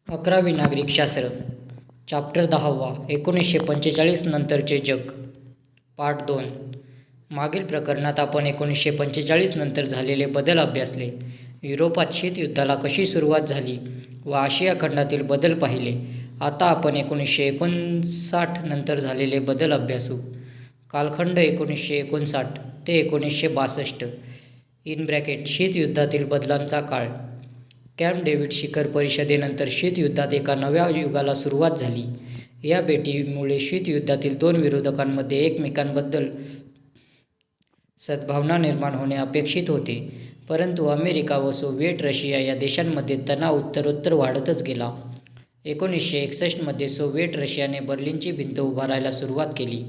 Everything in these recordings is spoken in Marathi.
11वी नागरिकशास्त्र चॅप्टर 10वा 1945 नंतरचे जग पार्ट 2. मागील प्रकरणात आपण 1945 नंतर झालेले बदल अभ्यासले. युरोपात शीतयुद्धाला कशी सुरुवात झाली व आशिया खंडातील बदल पाहिले. आता आपण 1959 नंतर झालेले बदल अभ्यासू. कालखंड 1959 ते 1962 शीतयुद्धातील बदलांचा काळ. कॅम्प डेव्हिड शिखर परिषदेनंतर शीतयुद्धात एका नव्या युगाला सुरुवात झाली. या भेटीमुळे शीतयुद्धातील दोन विरोधकांमध्ये एकमेकांबद्दल सद्भावना निर्माण होणे अपेक्षित होते, परंतु अमेरिका व सोव्हिएट रशिया या देशांमध्ये तणाव उत्तरोत्तर वाढतच गेला. 1961 मध्ये सोव्हिएट रशियाने बर्लिनची भिंत उभारायला सुरुवात केली.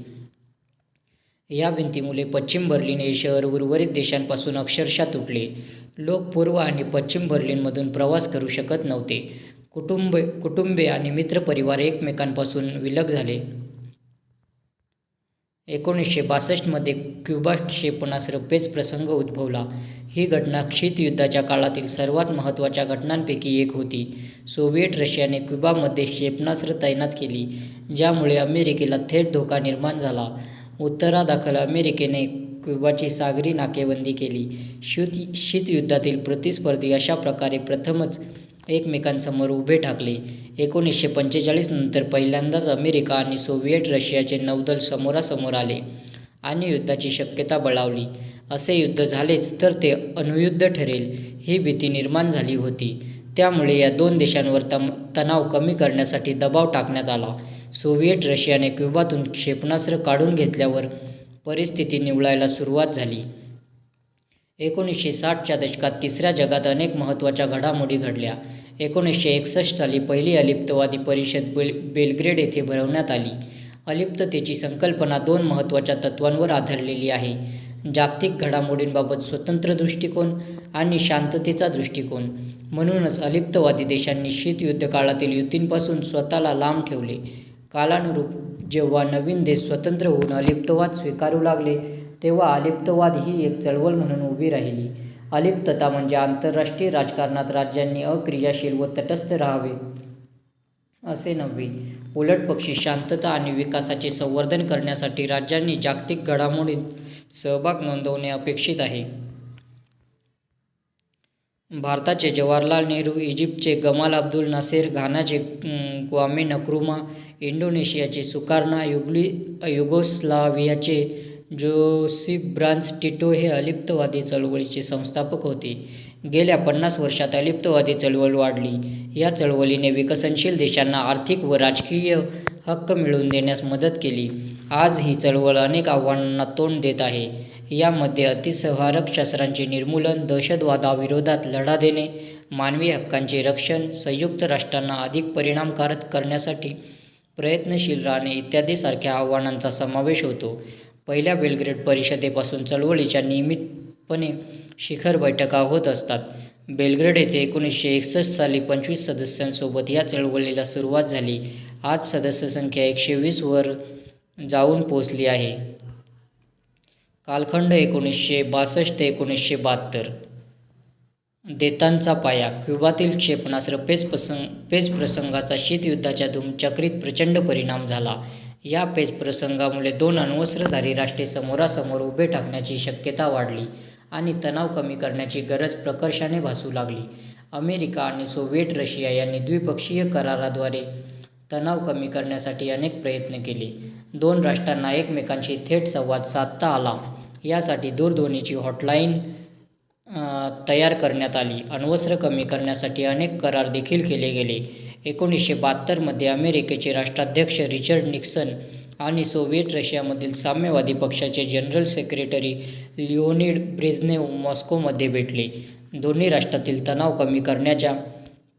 या भिंतीमुळे पश्चिम बर्लिन हे शहर उर्वरित देशांपासून अक्षरशः तुटले. लोक पूर्व आणि पश्चिम बर्लिनमधून प्रवास करू शकत नव्हते. कुटुंबे आणि मित्रपरिवार एकमेकांपासून विलग झाले. 1962 मध्ये क्युबा क्षेपणास्त्र पेच प्रसंग उद्भवला. ही घटना शीतयुद्धाच्या काळातील सर्वात महत्त्वाच्या घटनांपैकी एक होती. सोव्हिएट रशियाने क्युबामध्ये क्षेपणास्त्र तैनात केली, ज्यामुळे अमेरिकेला थेट धोका निर्माण झाला. उत्तरादाखल अमेरिकेने क्युबाची सागरी नाकेबंदी केली. शीतयुद्धातील प्रतिस्पर्धी अशा प्रकारे प्रथमच एकमेकांसमोर उभे ठाकले. 1945 नंतर पहिल्यांदाच अमेरिका आणि सोव्हिएट रशियाचे नौदल समोरासमोर आले आणि युद्धाची शक्यता बळावली. असे युद्ध झालेच तर ते अणुयुद्ध ठरेल ही भीती निर्माण झाली होती. त्यामुळे या दोन देशांवर तणाव कमी करण्यासाठी दबाव टाकण्यात आला. सोव्हिएट रशियाने क्युबातून क्षेपणास्त्र काढून घेतल्यावर परिस्थिती निवळायला सुरुवात झाली. 1960च्या दशकात तिसऱ्या जगात अनेक महत्त्वाच्या घडामोडी घडल्या. 1961 साली पहिली अलिप्तवादी परिषद बेलग्रेड येथे भरवण्यात आली. अलिप्ततेची संकल्पना दोन महत्त्वाच्या तत्त्वांवर आधारलेली आहे: जागतिक घडामोडींबाबत स्वतंत्र दृष्टिकोन आणि शांततेचा दृष्टिकोन. म्हणूनच अलिप्तवादी देशांनी शीतयुद्ध काळातील युतींपासून स्वतःला लांब ठेवले. कालानुरूप जेव्हा नवीन देश स्वतंत्र होऊन अलिप्तवाद स्वीकारू लागले, तेव्हा अलिप्तवाद ही एक चळवळ म्हणून उभी राहिली. अलिप्तता म्हणजे आंतरराष्ट्रीय राजकारणात राज्यांनी अक्रियाशील व तटस्थ राहावे असे नव्हे. उलटपक्षी शांतता आणि विकासाचे संवर्धन करण्यासाठी राज्यांनी जागतिक घडामोडीत सहभाग नोंदवणे अपेक्षित आहे. भारताचे जवाहरलाल नेहरू, इजिप्तचे गमाल अब्दुल नासेर, घानाचे क्वामे नक्रुमा, इंडोनेशियाचे सुकार्नो, युगोस्लाव्हियाचे जोसिफ ब्राझ टिटो हे अलिप्तवादी चळवळीचे संस्थापक होते. गेल्या 50 वर्षात अलिप्तवादी चळवळ वाढली. या चळवळीने विकसनशील देशांना आर्थिक व राजकीय हक्क मिळवून देण्यास मदत केली. आज ही चळवळ अनेक आव्हानांना तोंड देत आहे. यामध्ये अतिसंहारक शस्त्रांचे निर्मूलन, दहशतवादाविरोधात लढा देणे, मानवी हक्कांचे रक्षण, संयुक्त राष्ट्रांना अधिक परिणामकारक करण्यासाठी प्रयत्नशील राहणे इत्यादी सारख्या आव्हानांचा समावेश होतो. पहिल्या बेलग्रेड परिषदेपासून चळवळीच्या नियमितपणे शिखर बैठका होत असतात. बेलग्रेड येथे 1961 साली 25 सदस्यांसोबत या चळवळीला सुरुवात झाली. आज सदस्य संख्या 120 वर जाऊन पोहोचली आहे. कालखंड 1962 ते 1972 देतांचा पाया. क्युबातील क्षेपणास्त्र पेच प्रसंगाचा शीतयुद्धाच्या धूमचक्रीत प्रचंड परिणाम झाला. या पेच प्रसंगामुळे दोन अण्वस्त्रधारी राष्ट्रे समोरासमोर उभे ठाकण्याची शक्यता वाढली आणि तणाव कमी करण्याची गरज प्रकर्षाने भासू लागली. अमेरिका आणि सोव्हिएट रशिया यांनी द्विपक्षीय कराराद्वारे तणाव कमी करण्यासाठी अनेक प्रयत्न केले. दोन राष्ट्रांना एकमेकांशी थेट संवाद साधता आला यासाठी दूरध्वनीची हॉटलाईन तयार करण्यात आली. अण्वस्त्र कमी करण्यासाठी अनेक करार देखील केले गेले. 1972 मध्ये अमेरिकेचे राष्ट्राध्यक्ष रिचर्ड निक्सन आणि सोव्हिएट रशियामधील साम्यवादी पक्षाचे जनरल सेक्रेटरी लिओनिड ब्रेझनेव मॉस्कोमध्ये भेटले. दोन्ही राष्ट्रातील तणाव कमी करण्याच्या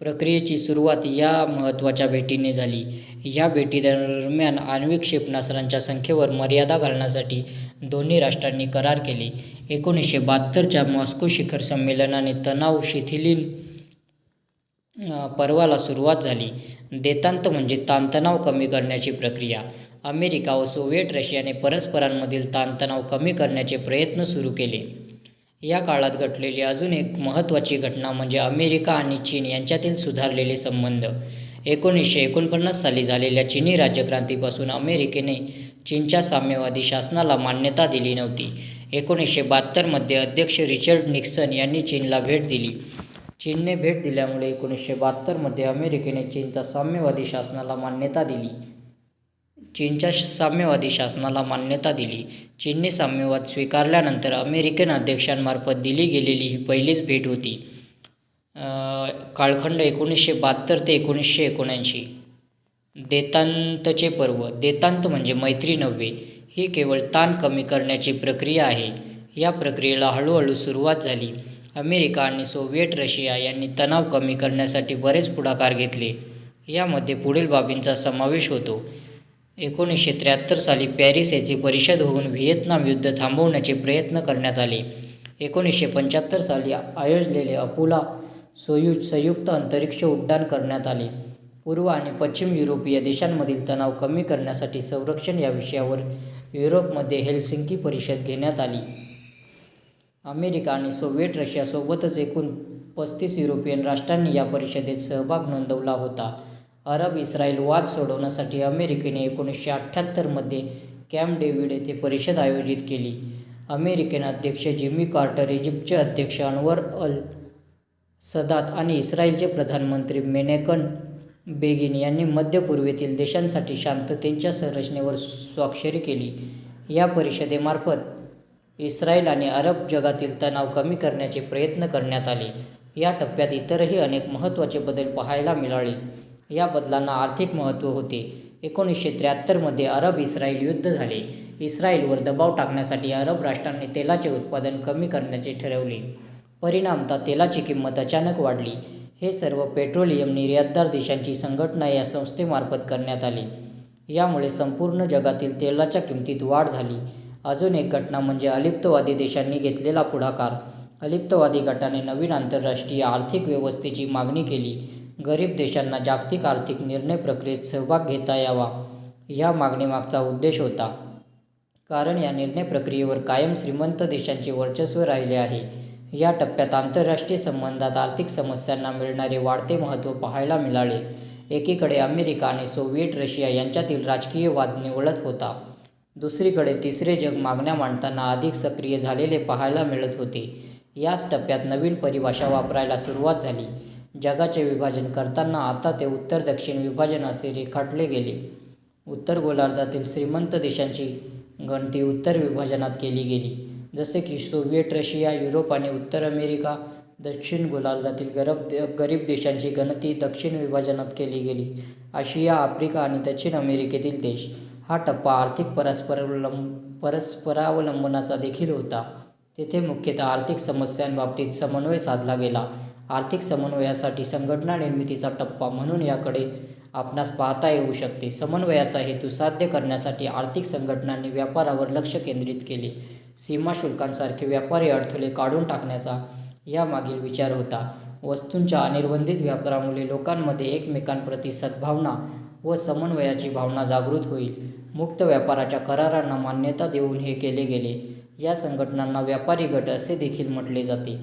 प्रक्रियेची सुरुवात या महत्त्वाच्या भेटीने झाली. या भेटीदरम्यान आण्विक क्षेपणास्त्रांच्या संख्येवर मर्यादा घालण्यासाठी दोन्ही राष्ट्रांनी करार केले. 1972च्या मॉस्को शिखर संमेलनाने तणाव शिथिलीकरण पर्वाला सुरुवात झाली. देतांत म्हणजे ताणतणाव कमी करण्याची प्रक्रिया. अमेरिका व सोव्हिएट रशियाने परस्परांमधील ताणतणाव कमी करण्याचे प्रयत्न सुरू केले. या काळात घडलेली अजून एक महत्त्वाची घटना म्हणजे अमेरिका आणि चीन यांच्यातील सुधारलेले संबंध. 1949 साली झालेल्या चिनी राज्यक्रांतीपासून अमेरिकेने चीनच्या साम्यवादी शासनाला मान्यता दिली नव्हती. 1972 मध्ये अध्यक्ष रिचर्ड निक्सन यांनी चीनला भेट दिली. चीनने भेट दिल्यामुळे 1972 मध्ये अमेरिकेने चीनच्या साम्यवादी शासनाला मान्यता दिली. चीनने साम्यवाद स्वीकारल्यानंतर अमेरिकन अध्यक्षांमार्फत दिली गेलेली ही पहिलीच भेट होती. कालखंड 1972 ते 1979. देतांतचे पर्व. देतांत म्हणजे मैत्री नव्हे, ही केवळ ताण कमी करण्याची प्रक्रिया आहे. या प्रक्रियेला हळूहळू सुरुवात झाली. अमेरिका आणि सोव्हिएट रशिया यांनी तणाव कमी करण्यासाठी बरेच पुढाकार घेतले. यामध्ये पुढील बाबींचा समावेश होतो. 1973 साली पॅरिस येथे परिषद होऊन व्हिएतनाम युद्ध थांबवण्याचे प्रयत्न करण्यात आले. 1975 साली आयोजलेले अपोलो सोयुज संयुक्त अंतरिक्ष उड्डाण करण्यात आले. पूर्व आणि पश्चिम युरोपीय देशांमधील तणाव कमी करण्यासाठी संरक्षण या विषयावर युरोपमध्ये हेल्सिंकी परिषद घेण्यात आली. अमेरिका आणि सोव्हिएट रशियासोबतच एकूण 35 युरोपियन राष्ट्रांनी या परिषदेत सहभाग नोंदवला होता. अरब-इस्रायल वाद सोडवण्यासाठी अमेरिकेने 1978 मध्ये कॅम्प डेव्हिड येथे परिषद आयोजित केली. अमेरिकन अध्यक्ष जिमी कार्टर, इजिप्तचे अध्यक्ष अनवर अल सदात आणि इस्रायलचे प्रधानमंत्री मेनेकन बेगिन यांनी मध्य पूर्वेतील देशांसाठी शांततेच्या संरचनेवर स्वाक्षरी केली. या परिषदेमार्फत इस्रायल आणि अरब जगातील तणाव कमी करण्याचे प्रयत्न करण्यात आले. या टप्प्यात इतरही अनेक महत्त्वाचे बदल पाहायला मिळाले. या बदलांना आर्थिक महत्त्व होते. 1973 मध्ये अरब-इस्रायल युद्ध झाले. इस्रायलवर दबाव टाकण्यासाठी अरब राष्ट्रांनी तेलाचे उत्पादन कमी करण्याचे ठरवले. परिणामतः तेलाची किंमत अचानक वाढली. हे सर्व पेट्रोलियम निर्यातदार देशांची संघटना या संस्थेमार्फत करण्यात आले. यामुळे संपूर्ण जगातील तेलाच्या किमतीत वाढ झाली. अजून एक घटना म्हणजे अलिप्तवादी देशांनी घेतलेला पुढाकार. अलिप्तवादी गटाने नवीन आंतरराष्ट्रीय आर्थिक व्यवस्थेची मागणी केली. गरीब देशांना जागतिक आर्थिक निर्णय प्रक्रियेत सहभाग घेता यावा, या मागणीमागचा उद्देश होता. कारण या निर्णय प्रक्रियेवर कायम श्रीमंत देशांचे वर्चस्व राहिले आहे. या टप्प्यात आंतरराष्ट्रीय संबंधात आर्थिक समस्यांना मिळणारे वाढते महत्त्व पाहायला मिळाले. एकीकडे अमेरिका आणि सोव्हिएट रशिया यांच्यातील राजकीय वाद निवळत होता. दुसरीकडे तिसरे जग मागण्या मांडताना अधिक सक्रिय झालेले पाहायला मिळत होते. याच टप्प्यात नवीन परिभाषा वापरायला सुरुवात झाली. जगाचे विभाजन करताना आता ते उत्तर-दक्षिण विभाजन असे रेखाटले गेले. उत्तर गोलार्धातील श्रीमंत देशांची गणती उत्तर विभाजनात केली गेली, जसे की सोव्हिएट रशिया, युरोप आणि उत्तर अमेरिका. दक्षिण गोलार्धातील गरीब देशांची गणती दक्षिण विभाजनात केली गेली, आशिया, आफ्रिका आणि दक्षिण अमेरिकेतील देश. हा टप्पा आर्थिक परस्परावलंबनाचा देखील होता. तेथे मुख्यतः आर्थिक समस्यांबाबतीत समन्वय साधला गेला. आर्थिक समन्वयासाठी संघटना निर्मितीचा टप्पा म्हणून याकडे आपणास पाहता येऊ शकते. समन्वयाचा हेतू साध्य करण्यासाठी आर्थिक संघटनांनी व्यापारावर लक्ष केंद्रित केले. सीमा शुल्कांसारखे व्यापारी अडथळे काढून टाकण्याचा यामागील विचार होता. वस्तूंच्या अनिर्बंधित व्यापारामुळे लोकांमध्ये एकमेकांप्रती सद्भावना व समन्वयाची भावना जागृत होईल. मुक्त व्यापाराच्या करारांना मान्यता देऊन हे केले गेले. या संघटनांना व्यापारी गट असे देखील म्हटले जाते.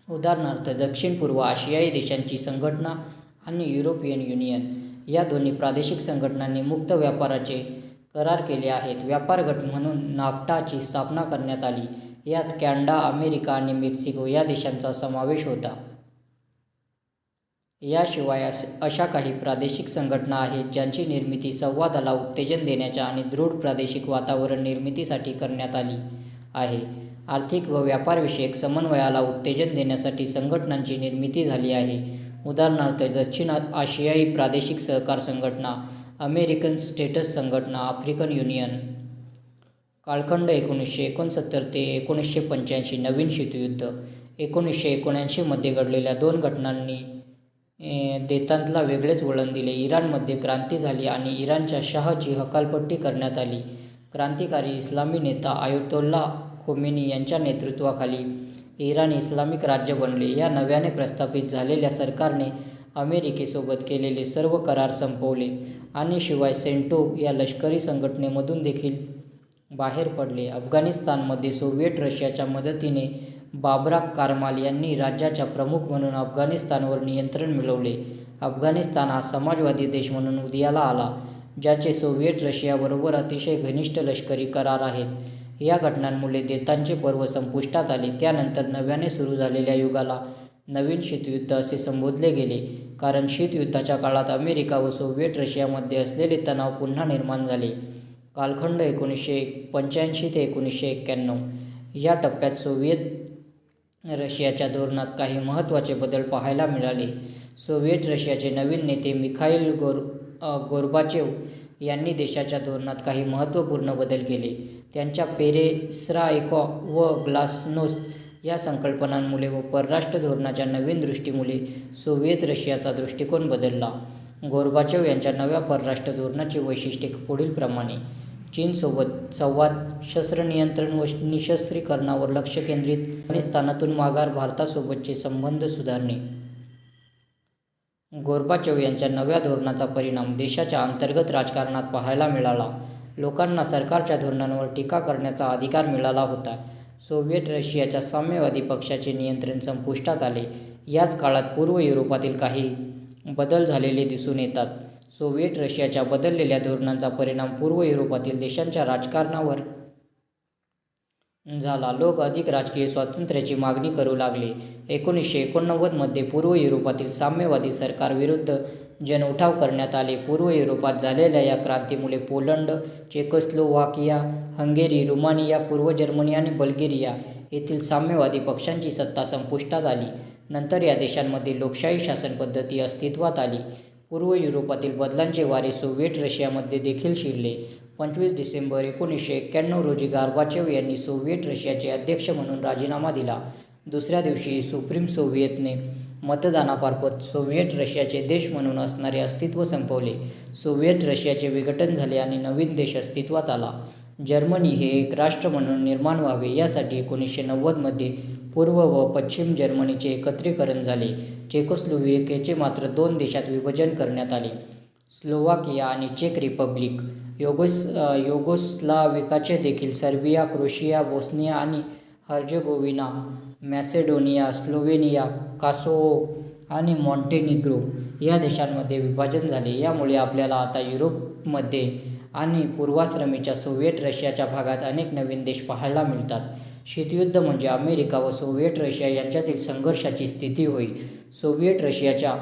उदाहरणार्थ, दक्षिण-पूर्व आशियाई देशांची संघटना आणि युरोपियन युनियन या दोन्ही प्रादेशिक संघटनांनी मुक्त व्यापाराचे करार केले आहेत. व्यापार गट म्हणून नाफ्टाची स्थापना करण्यात आली. यात कॅनडा, अमेरिका आणि मेक्सिको या देशांचा समावेश होता. याशिवाय अशा काही प्रादेशिक संघटना आहेत ज्यांची निर्मिती संवादाला उत्तेजन देण्याच्या आणि दृढ प्रादेशिक वातावरण निर्मितीसाठी करण्यात आली आहे. आर्थिक व व्यापारविषयक समन्वयाला उत्तेजन देण्यासाठी संघटनांची निर्मिती झाली आहे. उदाहरणार्थ, दक्षिण आशियाई प्रादेशिक सहकार संघटना, अमेरिकन स्टेट्स संघटना, आफ्रिकन युनियन. कालखंड 1969 ते 1985. नवीन शीतयुद्ध. 1979 मध्ये घडलेल्या दोन घटनांनी देतांतला वेगळेच वळण दिले. इराणमध्ये क्रांती झाली आणि इराणच्या शाहची हकालपट्टी करण्यात आली. क्रांतिकारी इस्लामी नेता आयतोल्ला खोमेनी यांच्या नेतृत्वाखाली इराण इस्लामिक राज्य बनले. या नव्याने प्रस्थापित झालेल्या सरकारने अमेरिकेसोबत केलेले सर्व करार संपवले आणि शिवाय सेंटो या लष्करी संघटनेमधून देखील बाहेर पडले. अफगाणिस्तानमध्ये सोव्हिएट रशियाच्या मदतीने बाबरा कारमाल यांनी राज्याचा प्रमुख म्हणून अफगाणिस्तानवर नियंत्रण मिळवले. अफगाणिस्तान हा समाजवादी देश म्हणून उदयाला आला, ज्याचे सोव्हिएट रशियाबरोबर अतिशय घनिष्ठ लष्करी करार आहेत. या घटनांमुळे देतांचे पर्व संपुष्टात आले. त्यानंतर नव्याने सुरू झालेल्या युगाला नवीन शीतयुद्ध असे संबोधले गेले, कारण शीतयुद्धाच्या काळात अमेरिका व सोव्हिएट रशियामध्ये असलेले तणाव पुन्हा निर्माण झाले. कालखंड 1985 ते 1991 या टप्प्यात सोव्हिएत रशियाच्या धोरणात काही महत्त्वाचे बदल पाहायला मिळाले. सोव्हिएट रशियाचे नवीन नेते मिखाईल गोर्बाचेव यांनी देशाच्या धोरणात काही महत्त्वपूर्ण बदल केले. त्यांच्या पेरेस्ट्रायका व ग्लासनोस्त या संकल्पनांमुळे व परराष्ट्र धोरणाच्या नवीन दृष्टीमुळे सोव्हिएत रशियाचा दृष्टिकोन बदलला. गोर्बाचेव यांच्या नव्या परराष्ट्र धोरणाची वैशिष्ट्ये पुढीलप्रमाणे: चीनसोबत संवाद, शस्त्र नियंत्रण व निःशस्त्रीकरणावर लक्ष केंद्रित, अफगाणिस्तानातून माघार, भारतासोबतचे संबंध सुधारणे. गोर्बाचेव यांच्या नव्या धोरणाचा परिणाम देशाच्या अंतर्गत राजकारणात पाहायला मिळाला. लोकांना सरकारच्या धोरणांवर टीका करण्याचा अधिकार मिळाला होता. सोव्हिएट रशियाच्या साम्यवादी पक्षाचे नियंत्रण संपुष्टात आले. याच काळात पूर्व युरोपातील काही बदल झालेले दिसून येतात. सोव्हिएट रशियाच्या बदललेल्या धोरणांचा परिणाम पूर्व युरोपातील देशांच्या राजकारणावर झाला. लोक अधिक राजकीय स्वातंत्र्याची मागणी करू लागले. 1989 मध्ये पूर्व युरोपातील साम्यवादी सरकारविरुद्ध जनउठाव करण्यात आले. पूर्व युरोपात झालेल्या या क्रांतीमुळे पोलंड, चेकोस्लोवाकिया, हंगेरी, रुमानिया, पूर्व जर्मनी आणि बल्गेरिया येथील साम्यवादी पक्षांची सत्ता संपुष्टात आली. नंतर या देशांमध्ये लोकशाही शासनपद्धती अस्तित्वात आली. पूर्व युरोपातील बदलांचे वारे सोव्हिएट रशियामध्ये देखील शिरले. 25 डिसेंबर 1991 रोजी गोर्बाचेव यांनी सोव्हिएट रशियाचे अध्यक्ष म्हणून राजीनामा दिला. दुसऱ्या दिवशी सुप्रीम सोव्हिएतने मतदानामार्फत सोव्हिएट रशियाचे देश म्हणून असणारे अस्तित्व संपवले. सोव्हिएट रशियाचे विघटन झाले आणि नवीन देश अस्तित्वात आला. जर्मनी हे एक राष्ट्र म्हणून निर्माण व्हावे यासाठी 1990 मध्ये पूर्व व पश्चिम जर्मनीचे एकत्रीकरण झाले. चेकोस्लोवाकियाचे मात्र 2 देशात विभाजन करण्यात आले. स्लोवाकिया आणि चेक रिपब्लिक. युगोस्लावियाचे देखील सर्बिया, क्रोएशिया, बोस्निया आणि हर्जेगोविना, मॅसेडोनिया, स्लोव्हेनिया, कोसोव्हो आणि मॉन्टेनिग्रो या देशांमध्ये विभाजन झाले. यामुळे आपल्याला आता युरोपमध्ये आणि पूर्वाश्रमीच्या सोव्हिएट रशियाच्या भागात अनेक नवीन देश पाहायला मिळतात. शीतयुद्ध म्हणजे अमेरिका व सोव्हिएट रशिया यांच्यातील संघर्षाची स्थिती होय. सोव्हिएट रशियाच्या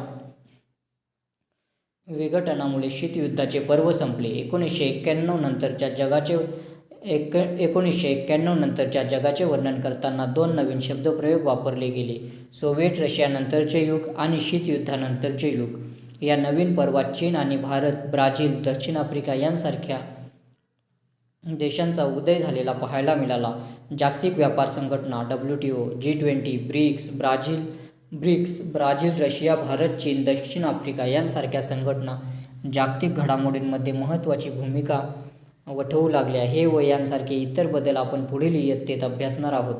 विघटनामुळे शीतयुद्धाचे पर्व संपले. 1991 नंतरच्या जगाचे वर्णन करताना 2 नवीन शब्दप्रयोग वापरले गेले: सोव्हिएट रशियानंतरचे युग आणि शीतयुद्धानंतरचे युग. या नवीन पर्वात चीन आणि भारत, ब्राझील, दक्षिण आफ्रिका यांसारख्या देशांचा उदय झालेला पाहायला मिळाला. जागतिक व्यापार संघटना WTO, G20, BRICS, Brazil, Russia, Bharat, चीन, दक्षिण आफ्रिका यांसारख्या संघटना जागतिक घडामोडींमध्ये महत्त्वाची भूमिका वठवू लागल्या. हे व यांसारखे इतर बदल आपण पुढील इयत्तेत अभ्यासणार आहोत.